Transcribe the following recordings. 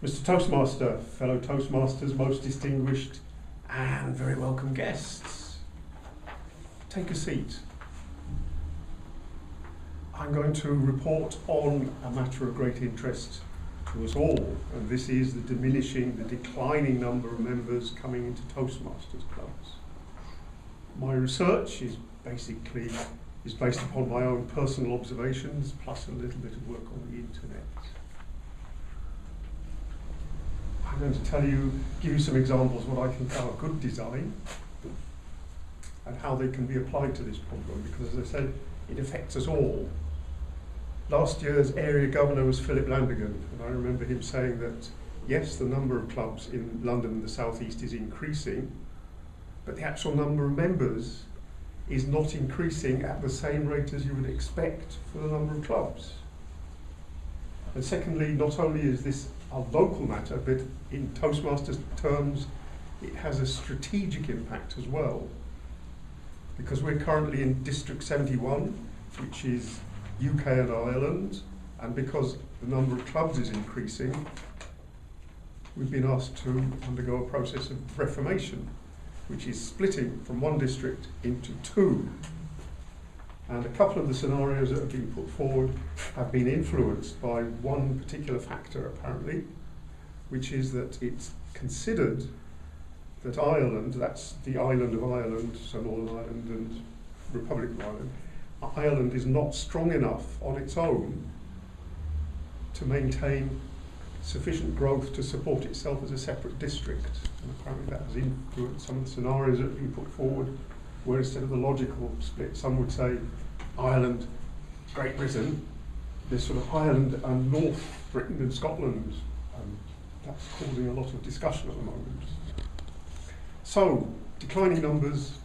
Mr. Toastmaster, fellow Toastmasters, most distinguished and very welcome guests, take a seat. I'm going to report on a matter of great interest to us all, and this is the declining number of members coming into Toastmasters clubs. My research is based upon my own personal observations, plus a little bit of work on the internet. I'm going to give you some examples of what I think are good design and how they can be applied to this problem, because as I said, it affects us all. Last year's area governor was Philip Landrigan, and I remember him saying that yes, the number of clubs in London and the South East is increasing, but the actual number of members is not increasing at the same rate as you would expect for the number of clubs. And secondly, not only is this a local matter, but in Toastmasters terms, it has a strategic impact as well. Because we're currently in District 71, which is UK and Ireland, and because the number of clubs is increasing, we've been asked to undergo a process of reformation, which is splitting from one district into two. And a couple of the scenarios that have been put forward have been influenced by one particular factor, apparently, which is that it's considered that Ireland, that's the island of Ireland, so Northern Ireland and Republic of Ireland, Ireland is not strong enough on its own to maintain sufficient growth to support itself as a separate district. And apparently that has influenced some of the scenarios that have been put forward, where instead of the logical split, some would say Ireland, Great Britain, there's sort of Ireland and North Britain and Scotland. That's causing a lot of discussion at the moment. So, declining numbers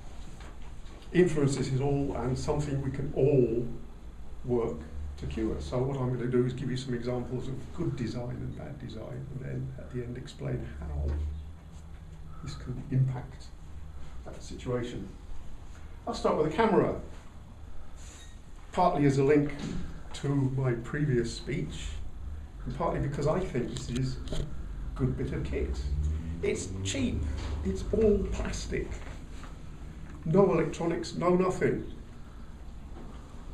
influences us all, and something we can all work to cure. So what I'm going to do is give you some examples of good design and bad design, and then at the end explain how this can impact that situation. I'll start with a camera, partly as a link to my previous speech, and partly because I think this is a good bit of kit. It's cheap, it's all plastic, no electronics, no nothing.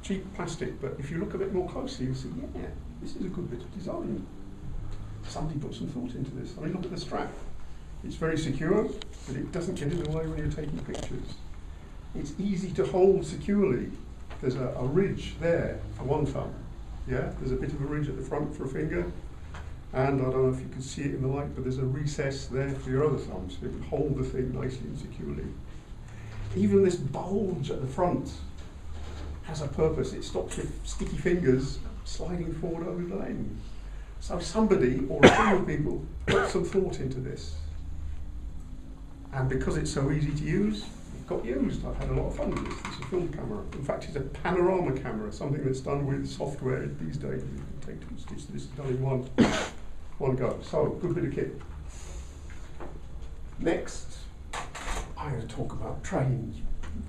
Cheap plastic, but if you look a bit more closely, you'll see, yeah, this is a good bit of design. Somebody put some thought into this. I mean, look at the strap. It's very secure, but it doesn't get in the way when you're taking pictures. It's easy to hold securely. There's a ridge there for one thumb. Yeah, there's a bit of a ridge at the front for a finger, and I don't know if you can see it in the light, but there's a recess there for your other thumb, so it can hold the thing nicely and securely. Even this bulge at the front has a purpose. It stops your sticky fingers sliding forward over the lens. So somebody, or a few people, put some thought into this. And because it's so easy to use, it got used. I've had a lot of fun with this. It's a film camera. In fact, it's a panorama camera, something that's done with software these days. You can take two stitches. This is done in one go. So, good bit of kit. Next, I'm going to talk about trains.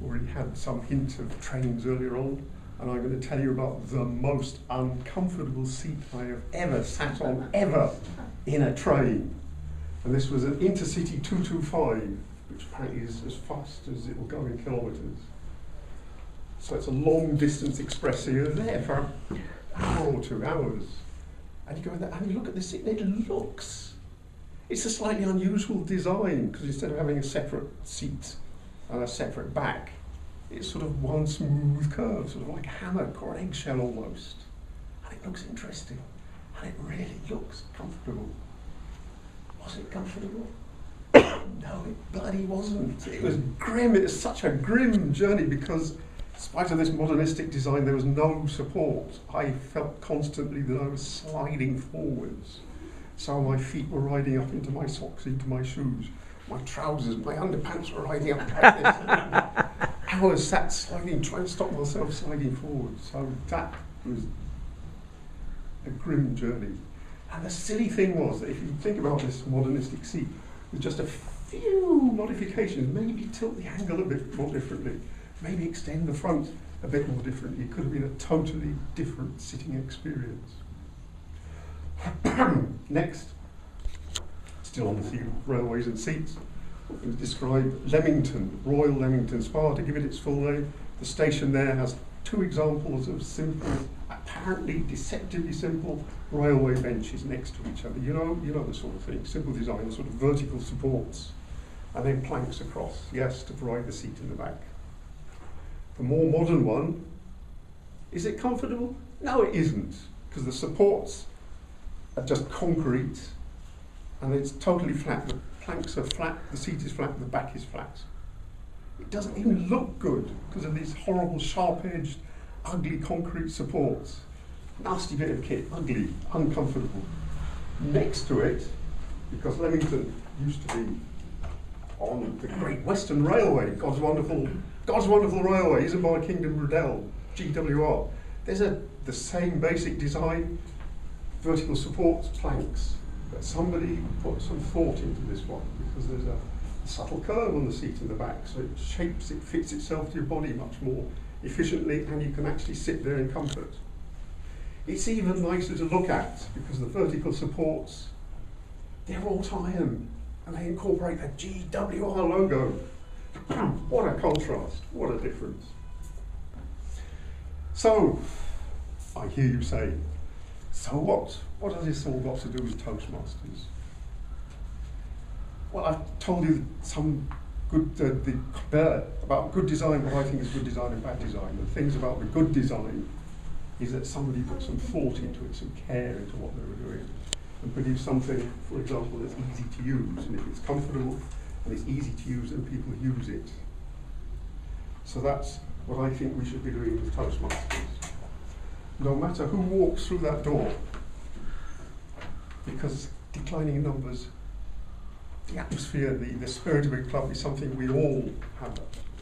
We've already had some hint of trains earlier on, and I'm going to tell you about the most uncomfortable seat I have ever sat on, ever, in a train. And this was an Intercity 225, which apparently is as fast as it will go in kilometres. So it's a long distance express, so you're there for an hour or 2 hours. And you go in there and you look at this seat, and it looks, it's a slightly unusual design, because instead of having a separate seat and a separate back, it's sort of one smooth curve, sort of like a hammock or an eggshell almost. And it looks interesting, and it really looks comfortable. Was it comfortable? No, it bloody wasn't. It was grim. It was such a grim journey because, in spite of this modernistic design, there was no support. I felt constantly that I was sliding forwards. So my feet were riding up into my socks, into my shoes. My trousers, my underpants were riding up like this. I was sat sliding, trying to stop myself sliding forward. So that was a grim journey. And the silly thing was that if you think about this modernistic seat, with just a few modifications, maybe tilt the angle a bit more differently, maybe extend the front a bit more differently, it could have been a totally different sitting experience. Next, still on the theme of railways and seats. I'm going to describe Leamington, Royal Leamington Spa, to give it its full name. The station there has 2 examples of simple, apparently deceptively simple railway benches next to each other. You know the sort of thing, simple design, sort of vertical supports, and then planks across, yes, to provide the seat in the back. The more modern one, is it comfortable? No, it isn't, because the supports are just concrete, and it's totally flat. The planks are flat, the seat is flat, the back is flat. It doesn't even look good because of these horrible sharp-edged, ugly concrete supports. Nasty bit of kit, ugly, uncomfortable. Next to it, because Leamington used to be on the Great Western Railway, God's wonderful railway, isn't by Kingdom Rudell, GWR. There's the same basic design, vertical supports, planks, but somebody put some thought into this one because there's a subtle curve on the seat in the back, so it fits itself to your body much more efficiently, and you can actually sit there in comfort. It's even nicer to look at because the vertical supports, they're wrought iron and they incorporate a GWR logo. What a contrast, what a difference. So, I hear you say, so what? What has this all got to do with Toastmasters? Well, I've told you some good about good design, what I think is good design and bad design. The things about the good design is that somebody put some thought into it, some care into what they were doing, and produced something, for example, that's easy to use. And if it's comfortable and it's easy to use, then people use it. So that's what I think we should be doing with Toastmasters. No matter who walks through that door, because declining in numbers, the atmosphere, the spirit of a club is something we all have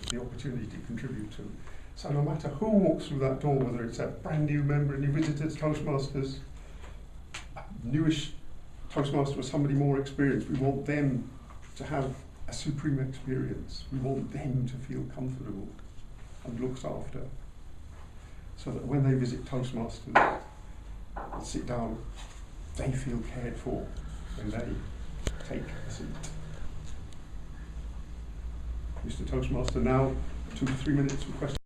the opportunity to contribute to. So no matter who walks through that door, whether it's a brand new member, a new visitor to Toastmasters, a newish Toastmaster or somebody more experienced, we want them to have a supreme experience. We want them to feel comfortable and looked after, so that when they visit Toastmasters and sit down, they feel cared for when they take a seat. Mr. Toastmaster, now 2 to 3 minutes for questions.